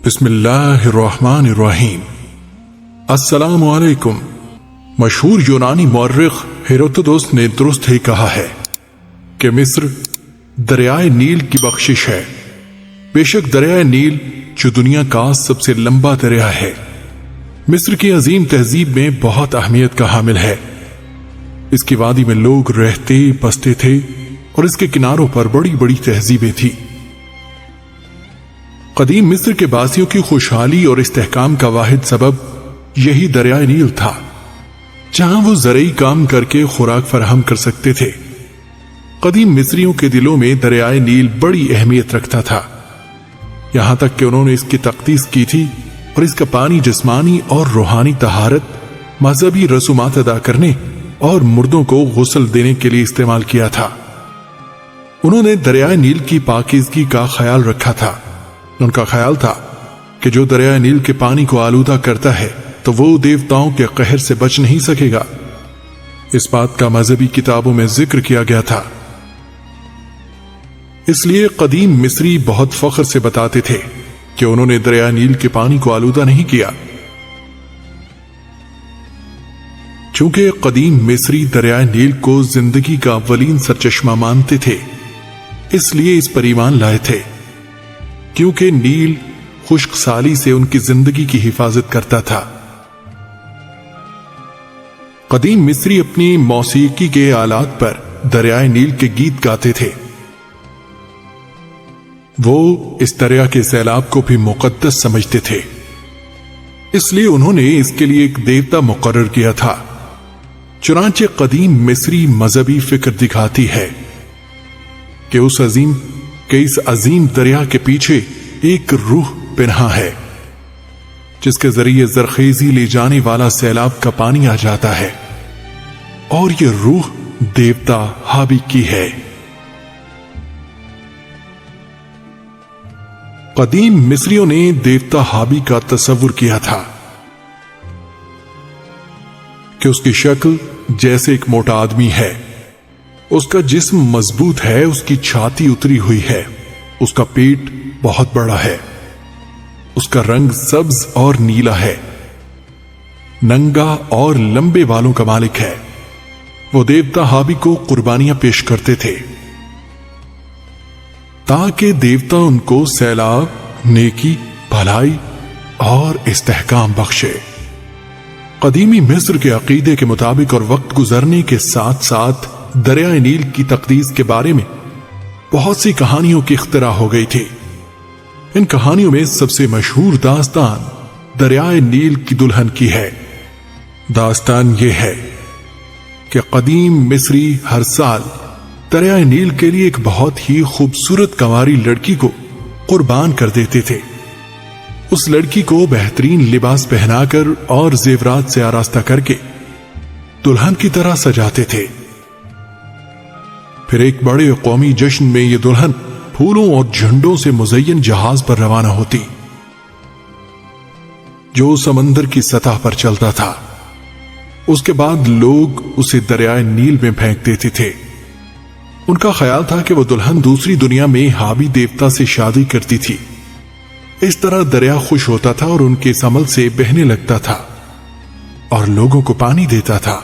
بسم اللہ الرحمن الرحیم۔ السلام علیکم۔ مشہور یونانی مورخ ہیروڈوٹس نے درست ہی کہا ہے کہ مصر دریائے نیل کی بخشش ہے۔ بے شک دریائے نیل جو دنیا کا سب سے لمبا دریا ہے، مصر کی عظیم تہذیب میں بہت اہمیت کا حامل ہے۔ اس کی وادی میں لوگ رہتے بستے تھے اور اس کے کناروں پر بڑی بڑی تہذیبیں تھیں۔ قدیم مصر کے باسیوں کی خوشحالی اور استحکام کا واحد سبب یہی دریائے نیل تھا، جہاں وہ زرعی کام کر کے خوراک فراہم کر سکتے تھے۔ قدیم مصریوں کے دلوں میں دریائے نیل بڑی اہمیت رکھتا تھا، یہاں تک کہ انہوں نے اس کی تقدیس کی تھی اور اس کا پانی جسمانی اور روحانی طہارت، مذہبی رسومات ادا کرنے اور مردوں کو غسل دینے کے لیے استعمال کیا تھا۔ انہوں نے دریائے نیل کی پاکیزگی کا خیال رکھا تھا۔ ان کا خیال تھا کہ جو دریائے نیل کے پانی کو آلودہ کرتا ہے تو وہ دیوتاؤں کے قہر سے بچ نہیں سکے گا۔ اس بات کا مذہبی کتابوں میں ذکر کیا گیا تھا۔ اس لیے قدیم مصری بہت فخر سے بتاتے تھے کہ انہوں نے دریائے نیل کے پانی کو آلودہ نہیں کیا۔ چونکہ قدیم مصری دریائے نیل کو زندگی کا اولین سرچشمہ مانتے تھے، اس لیے اس پر ایمان لائے تھے، کیونکہ نیل خشک سالی سے ان کی زندگی کی حفاظت کرتا تھا۔ قدیم مصری اپنی موسیقی کے آلات پر دریائے نیل کے گیت گاتے تھے۔ وہ اس دریا کے سیلاب کو بھی مقدس سمجھتے تھے، اس لیے انہوں نے اس کے لیے ایک دیوتا مقرر کیا تھا۔ چنانچہ قدیم مصری مذہبی فکر دکھاتی ہے کہ اس عظیم دریا کے پیچھے ایک روح پنہاں ہے، جس کے ذریعے زرخیزی لے جانے والا سیلاب کا پانی آ جاتا ہے، اور یہ روح دیوتا ہابی کی ہے۔ قدیم مصریوں نے دیوتا ہابی کا تصور کیا تھا کہ اس کی شکل جیسے ایک موٹا آدمی ہے، اس کا جسم مضبوط ہے، اس کی چھاتی اتری ہوئی ہے، اس کا پیٹ بہت بڑا ہے، اس کا رنگ سبز اور نیلا ہے، ننگا اور لمبے بالوں کا مالک ہے۔ وہ دیوتا ہابی کو قربانیاں پیش کرتے تھے تاکہ دیوتا ان کو سیلاب، نیکی، بھلائی اور استحکام بخشے۔ قدیمی مصر کے عقیدے کے مطابق اور وقت گزرنے کے ساتھ ساتھ دریائے نیل کی تقدیس کے بارے میں بہت سی کہانیوں کی اختراع ہو گئی تھی۔ ان کہانیوں میں سب سے مشہور داستان دریائے نیل کی دلہن کی ہے۔ داستان یہ ہے کہ قدیم مصری ہر سال دریائے نیل کے لیے ایک بہت ہی خوبصورت کنواری لڑکی کو قربان کر دیتے تھے۔ اس لڑکی کو بہترین لباس پہنا کر اور زیورات سے آراستہ کر کے دلہن کی طرح سجاتے تھے۔ پھر ایک بڑے قومی جشن میں یہ دلہن پھولوں اور جھنڈوں سے مزین جہاز پر روانہ ہوتی، جو سمندر کی سطح پر چلتا تھا۔ اس کے بعد لوگ اسے دریائے نیل میں پھینک دیتے تھے۔ ان کا خیال تھا کہ وہ دلہن دوسری دنیا میں ہابی دیوتا سے شادی کرتی تھی۔ اس طرح دریا خوش ہوتا تھا اور ان کے اس عمل سے بہنے لگتا تھا اور لوگوں کو پانی دیتا تھا۔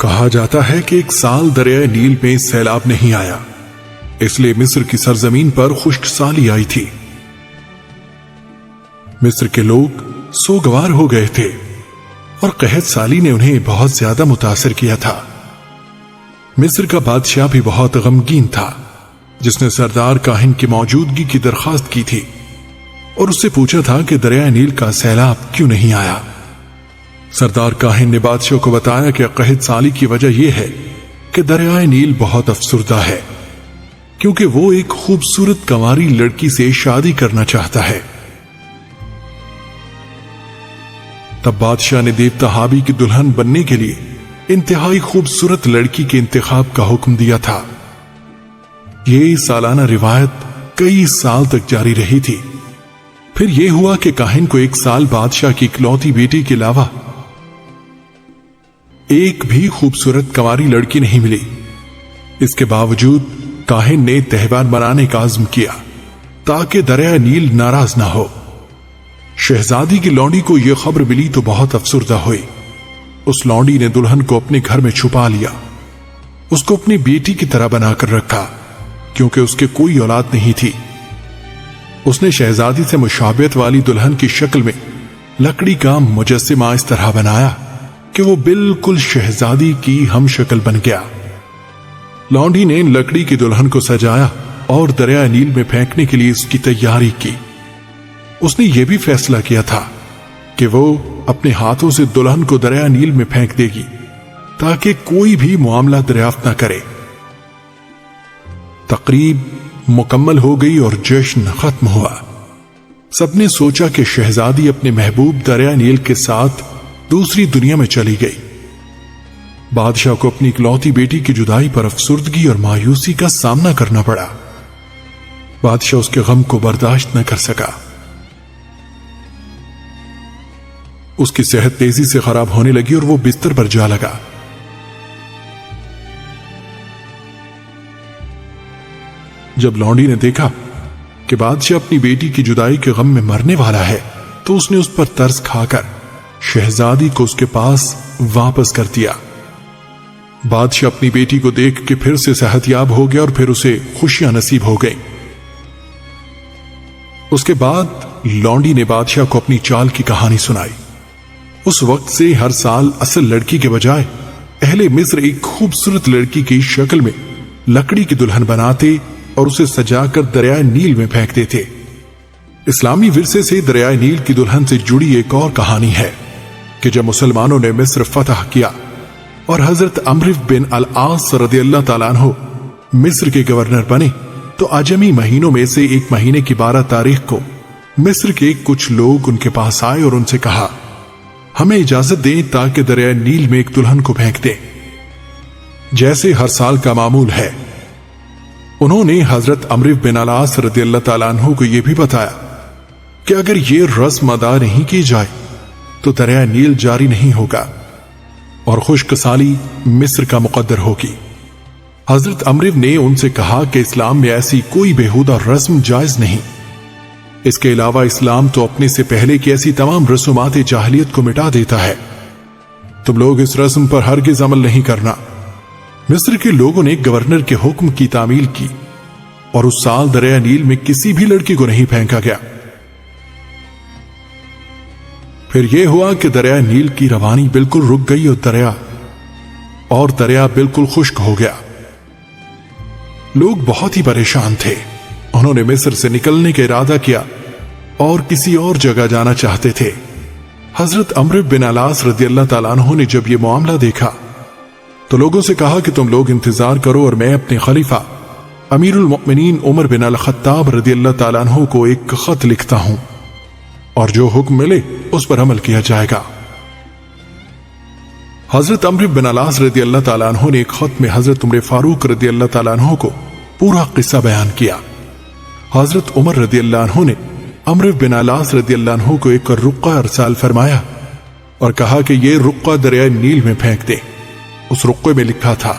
کہا جاتا ہے کہ ایک سال دریائے نیل میں سیلاب نہیں آیا، اس لیے مصر کی سرزمین پر خشک سالی آئی تھی۔ مصر کے لوگ سوگوار ہو گئے تھے اور قحط سالی نے انہیں بہت زیادہ متاثر کیا تھا۔ مصر کا بادشاہ بھی بہت غمگین تھا، جس نے سردار کاہن کی موجودگی کی درخواست کی تھی اور اس سے پوچھا تھا کہ دریائے نیل کا سیلاب کیوں نہیں آیا۔ سردار کاہن نے بادشاہ کو بتایا کہ قحط سالی کی وجہ یہ ہے کہ دریائے نیل بہت افسردہ ہے، کیونکہ وہ ایک خوبصورت کنواری لڑکی سے شادی کرنا چاہتا ہے۔ تب بادشاہ نے دیوتا ہابی کی دلہن بننے کے لیے انتہائی خوبصورت لڑکی کے انتخاب کا حکم دیا تھا۔ یہ سالانہ روایت کئی سال تک جاری رہی تھی۔ پھر یہ ہوا کہ کاہن کو ایک سال بادشاہ کی اکلوتی بیٹی کے علاوہ ایک بھی خوبصورت کنواری لڑکی نہیں ملی۔ اس کے باوجود کاہن نے تہوار منانے کا عزم کیا تاکہ دریائے نیل ناراض نہ ہو۔ شہزادی کی لونڈی کو یہ خبر ملی تو بہت افسردہ ہوئی۔ اس لونڈی نے دلہن کو اپنے گھر میں چھپا لیا، اس کو اپنی بیٹی کی طرح بنا کر رکھا، کیونکہ اس کے کوئی اولاد نہیں تھی۔ اس نے شہزادی سے مشابہت والی دلہن کی شکل میں لکڑی کا مجسمہ اس طرح بنایا کہ وہ بالکل شہزادی کی ہم شکل بن گیا۔ لونڈی نے لکڑی کی دلہن کو سجایا اور دریائے نیل میں پھینکنے کے لیے اس کی تیاری کی۔ اس نے یہ بھی فیصلہ کیا تھا کہ وہ اپنے ہاتھوں سے دلہن کو دریائے نیل میں پھینک دے گی تاکہ کوئی بھی معاملہ دریافت نہ کرے۔ تقریب مکمل ہو گئی اور جشن ختم ہوا۔ سب نے سوچا کہ شہزادی اپنے محبوب دریائے نیل کے ساتھ دوسری دنیا میں چلی گئی۔ بادشاہ کو اپنی اکلوتی بیٹی کی جدائی پر افسردگی اور مایوسی کا سامنا کرنا پڑا۔ بادشاہ اس کے غم کو برداشت نہ کر سکا۔ اس کی صحت تیزی سے خراب ہونے لگی اور وہ بستر پر جا لگا۔ جب لونڈی نے دیکھا کہ بادشاہ اپنی بیٹی کی جدائی کے غم میں مرنے والا ہے تو اس نے اس پر ترس کھا کر شہزادی کو اس کے پاس واپس کر دیا۔ بادشاہ اپنی بیٹی کو دیکھ کے پھر سے صحت یاب ہو گیا اور پھر اسے خوشیاں نصیب ہو گئیں۔ اس کے بعد لونڈی نے بادشاہ کو اپنی چال کی کہانی سنائی۔ اس وقت سے ہر سال اصل لڑکی کے بجائے اہل مصر ایک خوبصورت لڑکی کی شکل میں لکڑی کی دلہن بناتے اور اسے سجا کر دریائے نیل میں پھینکتے تھے۔ اسلامی ورثے سے دریائے نیل کی دلہن سے جڑی ایک اور کہانی ہے کہ جب مسلمانوں نے مصر فتح کیا اور حضرت عمرو بن العاص رضی اللہ تعالیٰ عنہ مصر کے گورنر بنے تو اجمی مہینوں میں سے ایک مہینے کی 12 تاریخ کو مصر کے کچھ لوگ ان کے پاس آئے اور ان سے کہا، ہمیں اجازت دیں تاکہ دریائے نیل میں ایک دلہن کو پھینک دیں جیسے ہر سال کا معمول ہے۔ انہوں نے حضرت عمرو بن العاص رضی اللہ تعالیٰ عنہ کو یہ بھی بتایا کہ اگر یہ رسم ادا نہیں کی جائے تو دریائے نیل جاری نہیں ہوگا اور خشک سالی مصر کا مقدر ہوگی۔ حضرت عمرو نے ان سے کہا کہ اسلام میں ایسی کوئی بےہودہ رسم جائز نہیں۔ اس کے علاوہ اسلام تو اپنے سے پہلے کی ایسی تمام رسومات جاہلیت کو مٹا دیتا ہے۔ تم لوگ اس رسم پر ہرگز عمل نہیں کرنا۔ مصر کے لوگوں نے گورنر کے حکم کی تعمیل کی اور اس سال دریائے نیل میں کسی بھی لڑکی کو نہیں پھینکا گیا۔ پھر یہ ہوا کہ دریائے نیل کی روانی بالکل رک گئی اور دریا بالکل خشک ہو گیا۔ لوگ بہت ہی پریشان تھے۔ انہوں نے مصر سے نکلنے کا ارادہ کیا اور کسی اور جگہ جانا چاہتے تھے۔ حضرت عمرو بن العاص رضی اللہ تعالیٰ عنہ نے جب یہ معاملہ دیکھا تو لوگوں سے کہا کہ تم لوگ انتظار کرو اور میں اپنے خلیفہ امیر المؤمنین عمر بن الخطاب رضی اللہ تعالیٰ عنہ کو ایک خط لکھتا ہوں اور جو حکم ملے اس پر عمل کیا جائے گا۔ حضرت عمرو بن العاص رضی اللہ تعالیٰ عنہ نے ایک خط میں حضرت عمر فاروق رضی اللہ تعالیٰ عنہ کو پورا قصہ بیان کیا۔ حضرت عمر رضی اللہ عنہ نے عمرو بن العاص رضی اللہ عنہ کو ایک رقہ ارسال فرمایا اور کہا کہ یہ رقہ دریائے نیل میں پھینک دے۔ اس رقے میں لکھا تھا،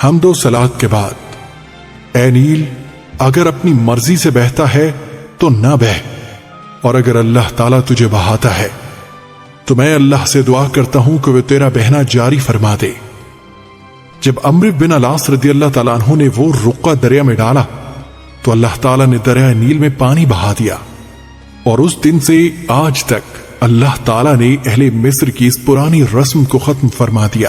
حمد و صلات کے بعد اے نیل، اگر اپنی مرضی سے بہتا ہے تو نہ بہ، اور اگر اللہ تعالیٰ تجھے بہاتا ہے تو میں اللہ سے دعا کرتا ہوں کہ وہ تیرا بہنا جاری فرما دے۔ جب عمرو بن العاص رضی اللہ تعالیٰ عنہ نے وہ رقہ دریا میں ڈالا تو اللہ تعالیٰ نے دریائے نیل میں پانی بہا دیا، اور اس دن سے آج تک اللہ تعالیٰ نے اہل مصر کی اس پرانی رسم کو ختم فرما دیا۔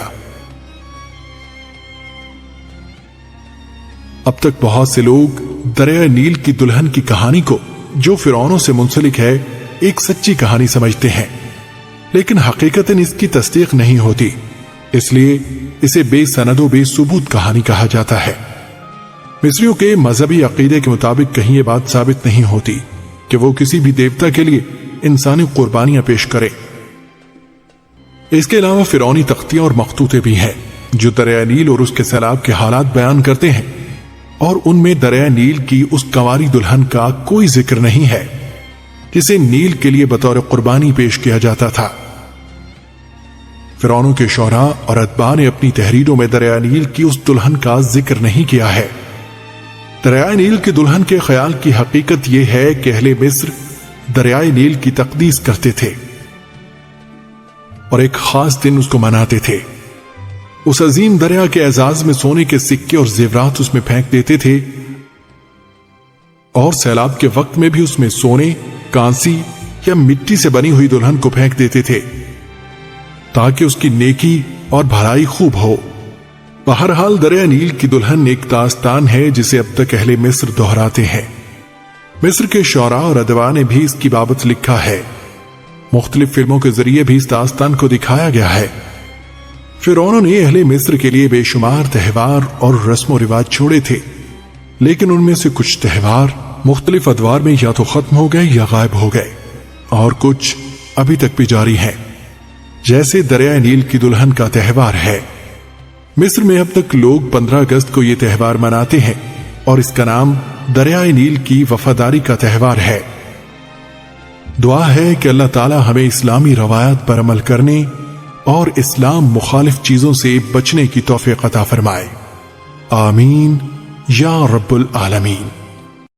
اب تک بہت سے لوگ دریائے نیل کی دلہن کی کہانی کو، جو فرعونوں سے منسلک ہے، ایک سچی کہانی سمجھتے ہیں، لیکن حقیقتاً اس کی تصدیق نہیں ہوتی، اس لیے اسے بے سند و بے ثبوت کہانی کہا جاتا ہے۔ مصریوں کے مذہبی عقیدے کے مطابق کہیں یہ بات ثابت نہیں ہوتی کہ وہ کسی بھی دیوتا کے لیے انسانی قربانیاں پیش کرے۔ اس کے علاوہ فرعونی تختیاں اور مخطوطے بھی ہیں جو دریائے نیل اور اس کے سیلاب کے حالات بیان کرتے ہیں، اور ان میں دریائے نیل کی اس کنواری دلہن کا کوئی ذکر نہیں ہے جسے نیل کے لیے بطور قربانی پیش کیا جاتا تھا۔ فرعونوں کے شعراء اور ادباء نے اپنی تحریروں میں دریائے نیل کی اس دلہن کا ذکر نہیں کیا ہے۔ دریائے نیل کی دلہن کے خیال کی حقیقت یہ ہے کہ اہل مصر دریائے نیل کی تقدیس کرتے تھے اور ایک خاص دن اس کو مناتے تھے۔ اس عظیم دریا کے اعزاز میں سونے کے سکے اور زیورات اس میں پھینک دیتے تھے اور سیلاب کے وقت میں بھی اس میں سونے، کانسی یا مٹی سے بنی ہوئی دلہن کو پھینک دیتے تھے تاکہ اس کی نیکی اور بھلائی خوب ہو۔ بہرحال دریائے نیل کی دلہن ایک داستان ہے جسے اب تک اہل مصر دہراتے ہیں۔ مصر کے شعراء اور ادباء نے بھی اس کی بابت لکھا ہے۔ مختلف فلموں کے ذریعے بھی اس داستان کو دکھایا گیا ہے۔ فرعونوں نے اہل مصر کے لیے بے شمار تہوار اور رسم و رواج چھوڑے تھے، لیکن ان میں سے کچھ تہوار مختلف ادوار میں یا تو ختم ہو گئے یا غائب ہو گئے، اور کچھ ابھی تک بھی جاری ہیں، جیسے دریائے نیل کی دلہن کا تہوار ہے۔ مصر میں اب تک لوگ 15 اگست کو یہ تہوار مناتے ہیں اور اس کا نام دریائے نیل کی وفاداری کا تہوار ہے۔ دعا ہے کہ اللہ تعالی ہمیں اسلامی روایات پر عمل کرنے اور اسلام مخالف چیزوں سے بچنے کی توفیق عطا فرمائے۔ آمین یا رب العالمین۔